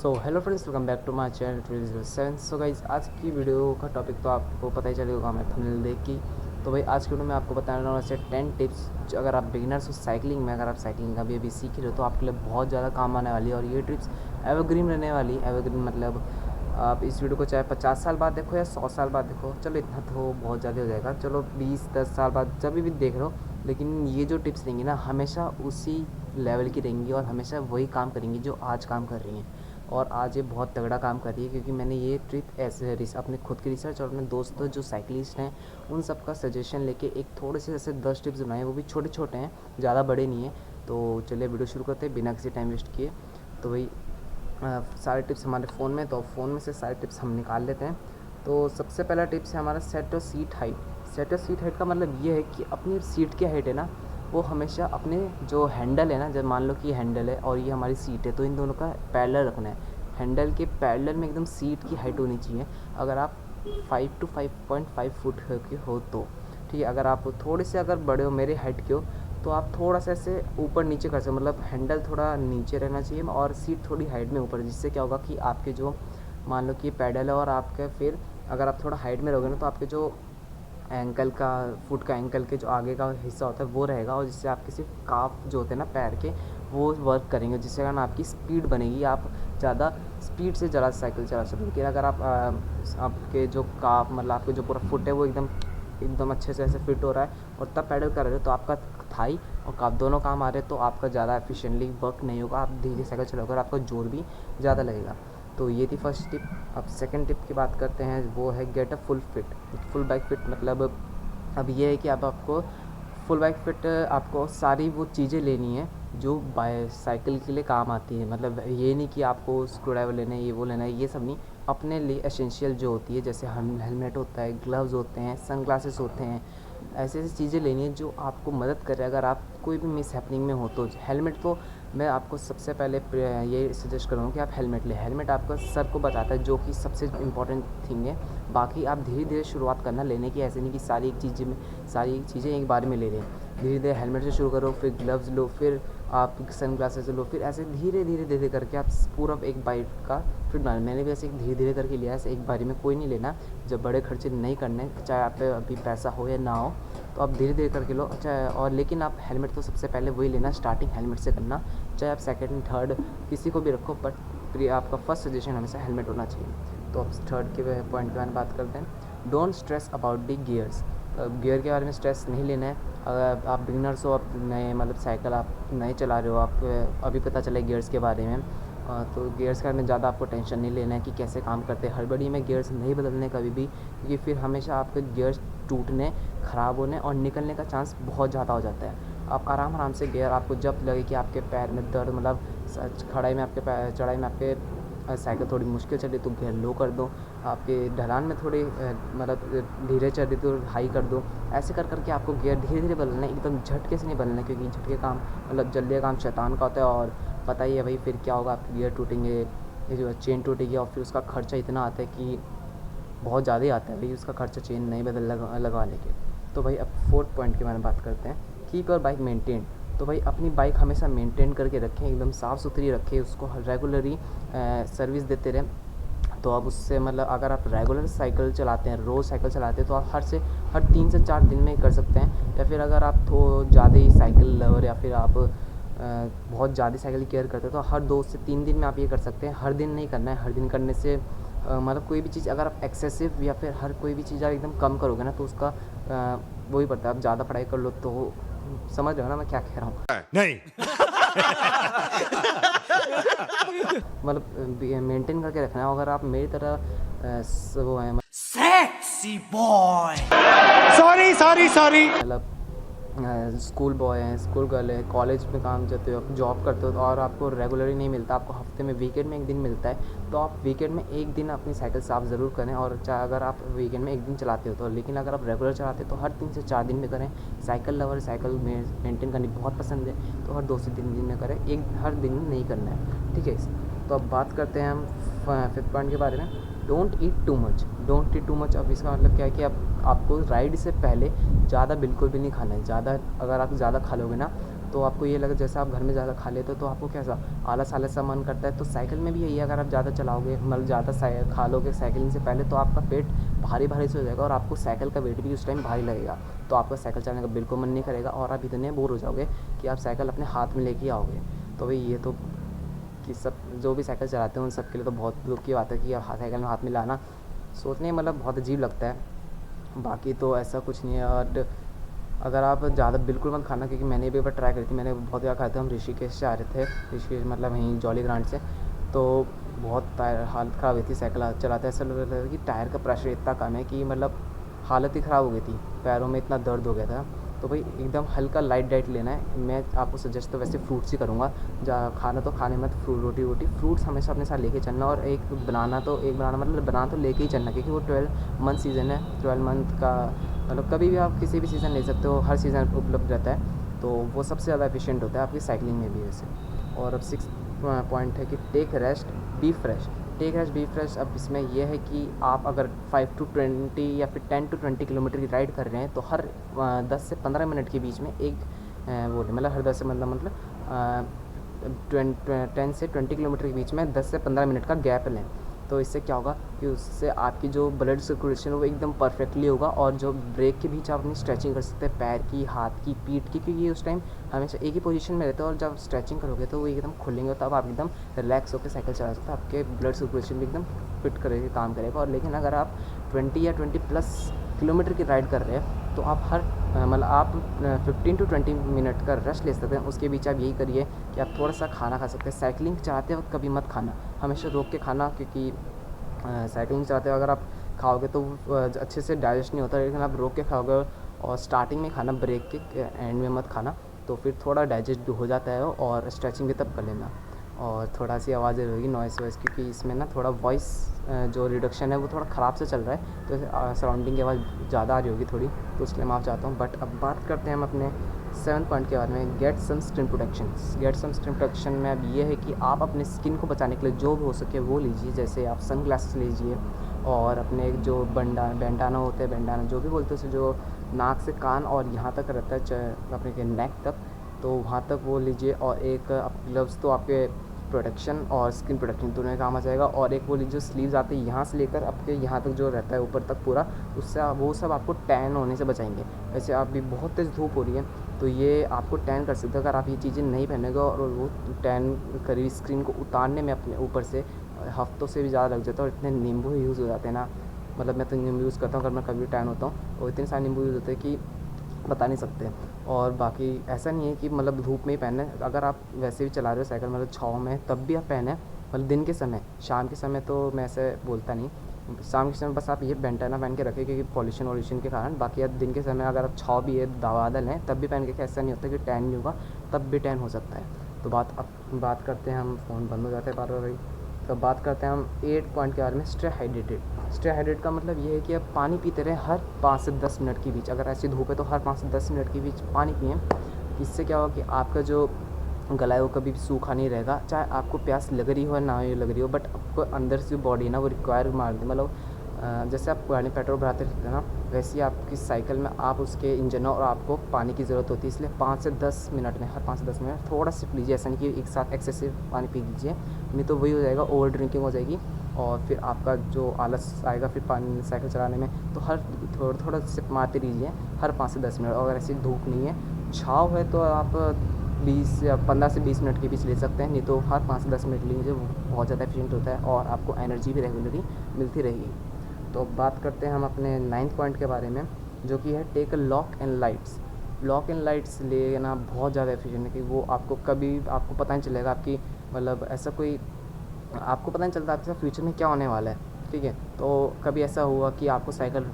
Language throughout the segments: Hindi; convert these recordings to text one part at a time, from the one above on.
So hello friends, welcome back to my channel 2007। So guys, आज की वीडियो का टॉपिक तो आपको पता ही चलेगा मैं थंबनेल देख की। तो भाई आज की वीडियो में आपको बताने वाला ऐसे 10 टिप्स जो अगर आप बिगिनर्स हो साइकिलिंग में, अगर आप साइकिलिंग अभी सीख रहे हो तो आपके लिए बहुत ज़्यादा काम आने वाली है। और ये टिप्स एवरग्रीन रहने वाली। एवरग्रीन मतलब आप इस वीडियो को चाहे 50 साल बाद देखो या 100 साल बाद देखो, चलो इतना तो बहुत ज़्यादा हो जाएगा, चलो 20-10 साल बाद जब भी देख रहे हो, लेकिन ये जो टिप्स रहेंगी ना हमेशा उसी लेवल की रहेंगी और हमेशा वही काम करेंगी जो आज काम कर रही हैं। और आज ये बहुत तगड़ा काम कर रही है क्योंकि मैंने ये ट्रिप ऐसे अपने खुद की रिसर्च और अपने दोस्तों जो साइकिलिस्ट हैं उन सब का सजेशन लेके एक थोड़े से ऐसे 10 टिप्स बनाए, वो भी छोटे छोटे हैं, ज़्यादा बड़े नहीं हैं। तो चलिए वीडियो शुरू करते हैं बिना किसी टाइम वेस्ट किए। तो भाई सारे टिप्स हमारे फ़ोन में, तो फ़ोन में से सारे टिप्स हम निकाल लेते हैं। तो सबसे पहला टिप्स है हमारा set your seat height. Set your seat height का मतलब ये है कि अपनी सीट की हाइट है ना, वो हमेशा अपने जो हैंडल है ना, जब मान लो कि ये हैंडल है और ये हमारी सीट है, तो इन दोनों का पैरेलल रखना है। हैंडल के पैरेलल में एकदम सीट की हाइट होनी चाहिए। अगर आप 5 to 5.5 फुट के हो तो ठीक है। अगर आप थोड़े से अगर बड़े हो, मेरे हाइट के हो, तो आप थोड़ा सा ऐसे ऊपर नीचे कर सकते हो, मतलब हैंडल थोड़ा नीचे रहना चाहिए और सीट थोड़ी हाइट में ऊपर, जिससे क्या होगा कि आपके जो मान लो कि पैडल है और आपके फिर अगर आप थोड़ा हाइट में रहोगे ना, तो आपके जो एंकल का, फुट का एंकल के जो आगे का हिस्सा होता है वो रहेगा, और जिससे आपके सिर्फ काफ जो होते हैं ना पैर के, वो वर्क करेंगे, जिससे कारण आपकी स्पीड बनेगी, आप ज़्यादा स्पीड से ज़्यादा साइकिल चला सकते हो। लेकिन अगर आप आपके जो काफ मतलब आपके जो पूरा फुट है वो एकदम अच्छे से ऐसे फिट हो रहा है और तब पैडल कर रहे हो, तो आपका थाई और काफ दोनों काम आ रहे हैं, तो आपका ज़्यादा एफिशिएंटली वर्क नहीं होगा, आप धीरे साइकिल चलाओगे और आपका जोर भी ज़्यादा लगेगा। तो ये थी फर्स्ट टिप। अब सेकंड टिप की बात करते हैं, वो है get a full fit. Full bike fit मतलब अब ये है कि अब आपको फुल बाइक फिट, आपको सारी वो चीज़ें लेनी है जो साइकिल के लिए काम आती है। मतलब ये नहीं कि आपको स्क्रू ड्राइवर लेना है, ये वो लेना है, ये सब नहीं। अपने लिए एसेंशियल जो होती है, जैसे हेलमेट होता है, ग्लव्स होते हैं, सन ग्लासेस होते हैं, ऐसी ऐसी चीज़ें लेनी है जो आपको मदद करे अगर आप कोई भी मिस हैपनिंग में हो तो। हेलमेट तो मैं आपको सबसे पहले ये सजेस्ट करूँगा कि आप हेलमेट लें। हेलमेट आपका सर को बचाता है, जो कि सबसे इम्पॉर्टेंट थिंग है। बाकी आप धीरे धीरे शुरुआत करना लेने की, ऐसे नहीं कि सारी चीज़ें एक बार में ले लें। धीरे धीरे हेलमेट से शुरू करो, फिर ग्लव्स लो, फिर आप सन ग्लासेस लो, फिर ऐसे धीरे धीरे धीरे करके आप पूरा एक बाइक का फिट बना। मैंने भी ऐसे धीरे धीरे करके लिया है, ऐसे एक बारी में कोई नहीं लेना। जब बड़े खर्चे नहीं करने, चाहे आप पे अभी पैसा हो या ना हो, तो आप धीरे धीरे करके लो। अच्छा, और लेकिन आप हेलमेट तो सबसे पहले वही लेना, स्टार्टिंग हेलमेट से करना, चाहे आप सेकंड थर्ड किसी को भी रखो, बट आपका फर्स्ट सजेशन हमेशा हेलमेट होना चाहिए। तो अब थर्ड के पॉइंट के बारे में बात करते हैं। Don't stress about the gears. Gear के बारे में स्ट्रेस नहीं लेना है। अगर आप बिगिनर्स हो, आप नए मतलब साइकिल आप नए चला रहे हो, आप अभी पता चले गियर्स के बारे में, तो गियर्स के बारे में ज़्यादा आपको टेंशन नहीं लेना है कि कैसे काम करते हैं। हड़बड़ी में गियर्स नहीं बदलने कभी भी, क्योंकि फिर हमेशा आपके गियर्स टूटने, ख़राब होने और निकलने का चांस बहुत ज़्यादा हो जाता है। आप आराम से गियर, आपको जब लगे कि आपके पैर में दर्द, मतलब चढ़ाई में आपके साइकिल थोड़ी मुश्किल चल रही तो गियर लो कर दो, आपके ढलान में थोड़ी मतलब धीरे चल रही तो हाई कर दो। ऐसे कर करके आपको गियर धीरे धीरे बदलना है, एकदम झटके से नहीं बदलना है, क्योंकि झटके काम मतलब जल्दी काम शैतान का होता है। और पता ही है भाई फिर क्या होगा, आपके गियर टूटेंगे, ये जो चेन टूटेगी, और फिर उसका खर्चा इतना आता है कि बहुत ज़्यादा ही आता है भाई उसका खर्चा चेन नहीं लगवाने के। तो भाई अब फोर्थ पॉइंट के बारे में बात करते हैं, कीप योर बाइक मेंटेन। तो भाई अपनी बाइक हमेशा मेंटेन करके रखें, एकदम साफ़ सुथरी रखें, उसको रेगुलरली सर्विस देते रहें। तो अब उससे मतलब अगर आप रेगुलर साइकिल चलाते हैं, रोज़ साइकिल चलाते हैं, तो आप हर 3 से 4 दिन में कर सकते हैं। या फिर अगर आप ज़्यादा ही साइकिल लवर, या फिर आप बहुत ज़्यादा साइकिल केयर करते हैं, तो हर 2 से 3 दिन में आप ये कर सकते हैं। हर दिन नहीं करना है, हर दिन करने से मतलब कोई भी चीज़ अगर आप एक्सेसिव या फिर हर कोई भी चीज़ आप एकदम कम करोगे ना, तो उसका वही पड़ता है। आप ज़्यादा पढ़ाई कर लो तो समझ रहे हो ना मैं क्या कह रहा हूँ? नहीं। मतलब मेंटेन करके रखना है। अगर आप मेरी तरह वो है सेक्सी बॉय। सॉरी। मतलब स्कूल बॉय हैं, स्कूल गर्ल है, कॉलेज में काम करते हो, जॉब करते हो, तो और आपको रेगुलरली नहीं मिलता, आपको हफ्ते में वीकेंड में एक दिन मिलता है, तो आप वीकेंड में एक दिन अपनी साइकिल साफ़ ज़रूर करें। और चाहे अगर आप वीकेंड में एक दिन चलाते हो तो, लेकिन अगर आप रेगुलर चलाते हो तो हर 3 से 4 दिन में करें। साइकिल लवर, साइकिल मेंटेन करनी बहुत पसंद है, तो हर 2 से 3 दिन में करें, हर दिन में नहीं करना है, ठीक है। तो अब बात करते हैं हम फिफ्थ पॉइंट के बारे में, डोंट ईट टू मच। अब इसका मतलब क्या है कि आपको राइड से पहले ज़्यादा बिल्कुल भी नहीं खाना है। अगर आप ज़्यादा खा लोगे ना, तो आपको ये लगे जैसे आप घर में ज़्यादा खा लेते हो तो आपको कैसा आलस आलस सा मन करता है। तो साइकिल में भी यही है, अगर आप ज़्यादा चलाओगे मतलब ज़्यादा खा लोगे साइकिलिंग से पहले तो आपका पेट भारी भारी से हो जाएगा और आपको साइकिल का वेट भी उस टाइम भारी लगेगा। तो आपका साइकिल चलाने का बिल्कुल मन नहीं करेगा और आप इतने बोर हो जाओगे कि आप साइकिल अपने हाथ में लेके आओगे। तो भाई ये तो कि सब जो भी साइकिल चलाते हैं उन सब के लिए तो बहुत दुख की बात है कि साइकिल में हाथ में लाना सोचने मतलब बहुत अजीब लगता है। बाकी तो ऐसा कुछ नहीं है। और अगर आप ज़्यादा बिल्कुल मत खाना, क्योंकि मैंने भी एक बार ट्राई करी थी, मैंने बहुत ज़्यादा खाया था। हम ऋषिकेश से आ रहे थे, ऋषिकेश मतलब वहीं जॉली ग्रांट से, तो बहुत टायर हालत ख़राब हुई थी साइकिल चलाते। ऐसा लग रहा था कि टायर का प्रेशर इतना कम है कि मतलब हालत ही ख़राब हो गई थी, पैरों में इतना दर्द हो गया था। तो भाई एकदम हल्का लाइट डाइट लेना है। मैं आपको सजेस्ट तो वैसे फ्रूट्स ही करूँगा, खाना तो खाने मत, रोटी वोटी, फ्रूट्स हमेशा अपने साथ लेके चलना। और एक बनाना मतलब बनाना तो लेके ही चलना, क्योंकि वो 12 मंथ सीज़न है। 12 मंथ का मतलब कभी भी आप किसी भी सीज़न ले सकते हो, हर सीज़न उपलब्ध रहता है। तो वो सबसे ज़्यादा एफिशिएंट होता है आपकी साइकिलिंग में भी वैसे। और अब 6 पॉइंट है कि take rest be fresh. Take rest be fresh, अब इसमें यह है कि आप अगर 5 to 20 या फिर 10 to 20 किलोमीटर की राइड कर रहे हैं तो हर 10 से 15 मिनट के बीच में एक वो मतलब हर 10 से मतलब 10 से 20 किलोमीटर के बीच में 10 से 15 मिनट का गैप लें। तो इससे क्या होगा कि उससे आपकी जो ब्लड सर्कुलेशन है वो एकदम परफेक्टली होगा। और जो ब्रेक के बीच आप अपनी स्ट्रेचिंग कर सकते हैं, पैर की, हाथ की, पीठ की, क्योंकि ये उस टाइम हमेशा एक ही पोजीशन में रहते हैं। और जब स्ट्रेचिंग करोगे तो वो एकदम खुलेंगे, तब आप एकदम रिलैक्स होकर साइकिल चला सकते हैं। आपके ब्लड सर्कुलेशन भी एकदम फिट करेगा, काम करेगा। और लेकिन अगर आप 20 या 20+ किलोमीटर की राइड कर रहे हैं तो आप हर मतलब आप 15 to 20 मिनट का रेस्ट ले सकते हैं। उसके बीच आप यही करिए कि आप थोड़ा सा खाना खा सकते हैं। साइकिलिंग चलाते वक्त कभी मत खाना, हमेशा रोक के खाना, क्योंकि साइकिलिंग चलाते वक्त अगर आप खाओगे तो अच्छे से डाइजेस्ट नहीं होता। लेकिन आप रोक के खाओगे और स्टार्टिंग में खाना, ब्रेक के एंड में मत खाना, तो फिर थोड़ा डाइजेस्ट भी हो जाता है। और स्ट्रेचिंग भी तब कर लेना। और थोड़ा सी आवाज़ रहेगी नॉइस वॉइस, क्योंकि इसमें ना थोड़ा वॉइस जो रिडक्शन है वो थोड़ा ख़राब से चल रहा है, तो सराउंडिंग की आवाज़ ज़्यादा आ रही होगी थोड़ी, तो इसलिए मैं माफ़ चाहता हूँ। बट अब बात करते हैं हम अपने 7 पॉइंट के बारे में, get some skin protection. Get some skin protection में अब ये है कि आप अपने स्किन को बचाने के लिए जो भी हो सके वो लीजिए। जैसे आप सन ग्लासेस लीजिए, और अपने एक जो बैंडाना होते हैं, बैंडाना जो भी बोलते हैं उसे, जो नाक से कान और यहाँ तक रहता है अपने नेक तक, तो वहाँ तक वो लीजिए। और एक ग्लव्स तो आपके प्रोटेक्शन और स्किन प्रोटेक्शन दोनों में काम आ जाएगा। और एक वो जो स्लीव्स आते हैं यहाँ से लेकर आपके यहाँ तक जो रहता है ऊपर तक पूरा, उससे वो सब आपको टैन होने से बचाएंगे। वैसे आप भी बहुत तेज़ धूप हो रही है तो ये आपको टैन कर सकते हैं अगर आप ये चीज़ें नहीं पहनेंगे। और वो टैन करी स्क्रीन को उतारने में अपने ऊपर से हफ्तों से भी ज़्यादा लग जाता है। और इतने नींबू यूज़ हो जाते हैं ना, मतलब मैं तो नींबू यूज़ करता हूँ अगर मैं कभी टैन होता हूँ, और इतने सारे नींबू यूज़ होते हैं कि बता नहीं सकते। और बाकी ऐसा नहीं है कि मतलब धूप में ही पहने, अगर आप वैसे भी चला रहे हो साइकिल मतलब छाँव में तब भी आप पहने, मतलब दिन के समय। शाम के समय तो मैं ऐसे बोलता नहीं, शाम के समय बस आप ये बैंडाना पहन के रखें क्योंकि पॉल्यूशन वॉल्यूशन के कारण। बाकी आप दिन के समय अगर आप छाँव भी है, बादल हैं, तब भी पहन के, ऐसा नहीं होता कि टैन नहीं होगा, तब भी टैन हो सकता है। तो बात करते हैं हम, फ़ोन बंद हो जाता है बार बार भाई। तो बात करते हैं हम 8 पॉइंट के बारे में, स्टे हाइड्रेटेड। स्टे हाइड्रेट का मतलब ये है कि आप पानी पीते रहें हर 5 से 10 मिनट के बीच। अगर ऐसी धूप है तो हर 5 से 10 मिनट के बीच पानी पिएँ। इससे क्या होगा कि आपका जो गला है वो कभी भी सूखा नहीं रहेगा, चाहे आपको प्यास लग रही हो या ना लग रही हो, बट आपको अंदर से जो बॉडी है ना वो रिक्वायर मारती, मतलब जैसे आप गाड़ी में पेट्रोल भराते रहते हैं ना, वैसे ही आपकी साइकिल में आप उसके इंजन और आपको पानी की ज़रूरत होती है। इसलिए 5 से 10 मिनट में, हर 5 से 10 मिनट थोड़ा सिप लीजिए। ऐसा नहीं कि एक साथ एक्सेसिव पानी पी लीजिए, नहीं तो वही हो जाएगा, ओवर ड्रिंकिंग हो जाएगी और फिर आपका जो आलस आएगा फिर पानी साइकिल चलाने में। तो हर थोड़ा सिप मारते रहिए हर 5 से 10 मिनट। और अगर ऐसी धूप नहीं है, छाँव है, तो आप 20 या 15 से 20 मिनट के बीच ले सकते हैं, नहीं तो हर 5 से 10 मिनट लीजिए, वो बहुत ज़्यादा एफिशिएंट होता है और आपको एनर्जी भी रेगुलरली मिलती रहेगी। तो अब बात करते हैं हम अपने 9th पॉइंट के बारे में, जो कि है take a lock and lights. Lock and lights लेना बहुत ज़्यादा एफिशिएंट है कि वो आपको कभी आपको पता नहीं चलेगा आपकी, मतलब ऐसा कोई आपको पता नहीं चलता आपके साथ फ्यूचर में क्या होने वाला है, ठीक है। तो कभी ऐसा हुआ कि आपको साइकिल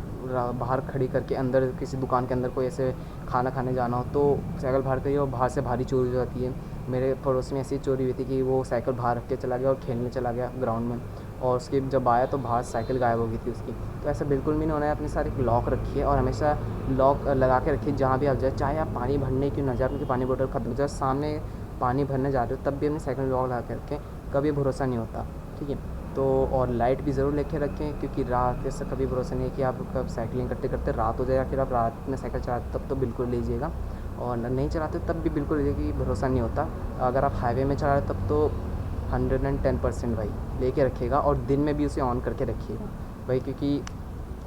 बाहर खड़ी करके अंदर किसी दुकान के अंदर कोई ऐसे खाना खाने जाना हो, तो साइकिल बाहर करिए और बाहर से भारी चोरी हो जाती है। मेरे पड़ोस में ऐसी चोरी हुई थी कि वो साइकिल बाहर रख के चला गया और खेलने चला गया ग्राउंड में, और उसके जब आया तो बाहर साइकिल गायब हो गई थी उसकी। तो ऐसा बिल्कुल भी नहीं होना है, अपने साथ एक लॉक रखिए और हमेशा लॉक लगा के रखिए जहाँ भी आप जाए, चाहे आप पानी भरने क्यों ना जाए, आपकी पानी बोतल खत्म हो जाए, सामने पानी भरने जा रहे हो तब भी अपनी साइकिल में लॉक लगा के रखें, कभी भरोसा नहीं होता, ठीक है। तो और लाइट भी ज़रूर लेके रखें, क्योंकि रात से कभी भरोसा नहीं है कि आप कब साइकिलिंग करते करते रात हो जाए या फिर आप रात में साइकिल चलाते, तब तो बिल्कुल लीजिएगा। और नहीं चलाते तब भी बिल्कुल देखिए भरोसा नहीं होता। अगर आप हाईवे में चला रहे हो तब तो 110% भाई लेके रखिएगा, और दिन में भी उसे ऑन करके रखिएगा भाई, क्योंकि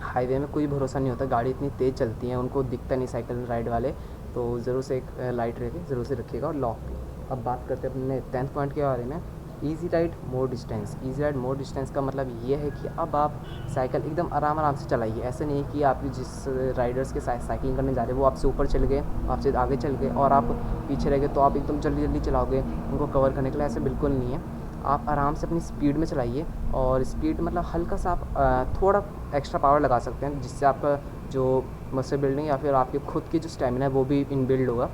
हाईवे में कोई भरोसा नहीं होता, गाड़ी इतनी तेज़ चलती है, उनको दिखता नहीं साइकिल राइड वाले। तो ज़रूर से एक लाइट रखे ज़रूर से रखिएगा, और लॉक भी। अब बात करते हैं अपने 10th पॉइंट के बारे में, ईज़ी राइड मोर डिस्टेंस। ईज़ी राइड मोर डिस्टेंस का मतलब ये है कि अब आप साइकिल एकदम आराम आराम से चलाइए। ऐसे नहीं है कि आप जिस राइडर्स के साथ साइकिलिंग करने जा रहे हैं वो आपसे ऊपर चले गए, आपसे आगे चल गए और आप पीछे रह गए, तो आप एकदम जल्दी जल्दी चलाओगे उनको कवर करने के लिए। ऐसे बिल्कुल नहीं है, आप आराम से अपनी स्पीड में चलाइए। और स्पीड मतलब हल्का सा आप थोड़ा एक्स्ट्रा पावर लगा सकते हैं, जिससे आपका जो मसल बिल्डिंग या फिर आपके खुद की जो स्टेमिना है वो भी इनबिल्ड होगा।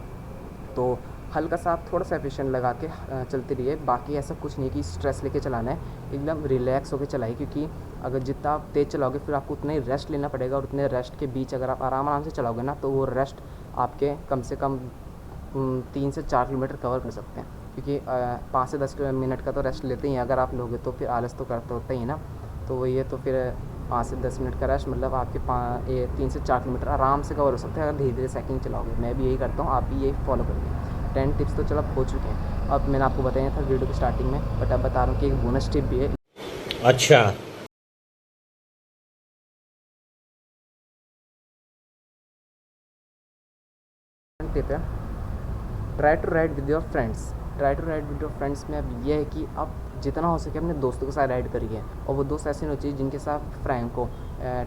तो हल्का सा आप थोड़ा सा एफिशिएंट लगा के चलते रहिए। बाकी ऐसा कुछ नहीं कि स्ट्रेस लेके चलाना है, एकदम रिलैक्स होकर चलाइए, क्योंकि अगर जितना आप तेज़ चलाओगे फिर आपको उतना ही रेस्ट लेना पड़ेगा, और उतने रेस्ट के बीच अगर आप आराम आराम से चलाओगे ना, तो वो रेस्ट आपके कम से कम 3 से 4 किलोमीटर कवर कर सकते हैं, क्योंकि 5 से 10 मिनट का तो रेस्ट लेते ही हैं। अगर आप लोगे तो फिर आलस तो करते होता ही है ना, तो वही है। तो फिर 5 से 10 मिनट का रेस्ट मतलब आपके 3 से 4 किलोमीटर आराम से कवर हो सकते हैं, अगर धीरे धीरे साइकिलिंग चलाओगे। मैं भी यही करता हूँ, आप भी यही फॉलो करिए। 10 टिप्स तो चलो हो चुके हैं, अब मैंने आपको बताया था वीडियो की स्टार्टिंग में, बट अब बता रहा हूँ कि एक बोनस टिप भी है। अच्छा। टिप है, try to ride with your friends. Try to ride with your friends में अब ये है कि आप जितना हो सके अपने दोस्तों के साथ राइड करिए, और वो दोस्त ऐसे नहीं होने चाहिए जिनके साथ फ्रैंक हो,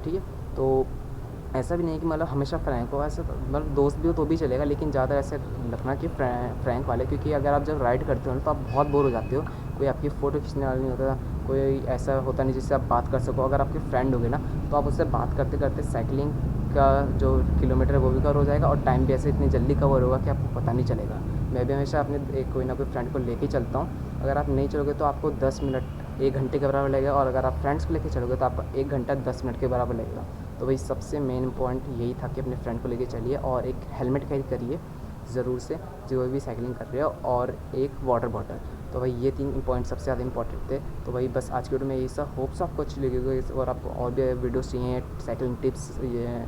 ठीक है। तो ऐसा भी नहीं है कि मतलब हमेशा फ्रैंक हो, ऐसा मतलब दोस्त भी हो तो भी चलेगा, लेकिन ज़्यादा ऐसे रखना कि फ्रैंक वाले, क्योंकि अगर आप जब राइड करते हो ना तो आप बहुत बोर हो जाते हो, कोई आपकी फ़ोटो खींचने वाला नहीं होता, कोई ऐसा होता नहीं जिससे आप बात कर सको। अगर आपके फ्रेंड हो गए ना तो आप उससे बात करते करते साइकिलिंग का जो किलोमीटर है वो भी कवर हो जाएगा, और टाइम भी ऐसे इतनी जल्दी कवर होगा कि आपको पता नहीं चलेगा। मैं भी हमेशा अपने कोई ना कोई फ्रेंड को लेके चलता हूँ। अगर आप नहीं चलोगे तो आपको 10 मिनट 1 घंटे के बराबर लगेगा, और अगर आप फ्रेंड्स को लेके चलोगे तो आपको 1 घंटा 10 मिनट के बराबर लगेगा। तो वही सबसे मेन पॉइंट यही था कि अपने फ्रेंड को लेके चलिए, और एक हेलमेट कैरी करिए ज़रूर से जो भी साइकिलिंग कर रहे हो, और एक वाटर बॉटल। तो भाई ये 3 पॉइंट सबसे ज़्यादा इंपॉर्टेंट थे। तो भाई बस आज की वीडियो में यही सब, होप्स आपको अच्छी लगेगी। और आपको और भी वीडियोस चाहिए साइकिलिंग टिप्स, ये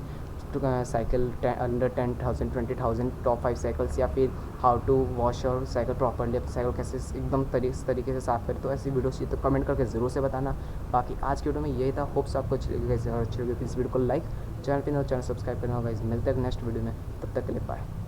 साइकिल अंडर 10,000 20,000 टॉप 5 साइकिल्स, या फिर हाउ टू वॉश और साइकिल प्रॉपरली, अपनी साइकिल कैसे एकदम तरीके से साफ़ करें, तो ऐसी वीडियोस चाहिए तो कमेंट करके ज़रूर से बताना। बाकी आज की वीडियो में यही था, होप्स आपको अच्छी लगेगी। अच्छी लगी तो इस वीडियो को लाइक, चैनल पर चैनल सब्सक्राइब करना होगा। मिलते हैं नेक्स्ट वीडियो में, तब तक के लिए बाय।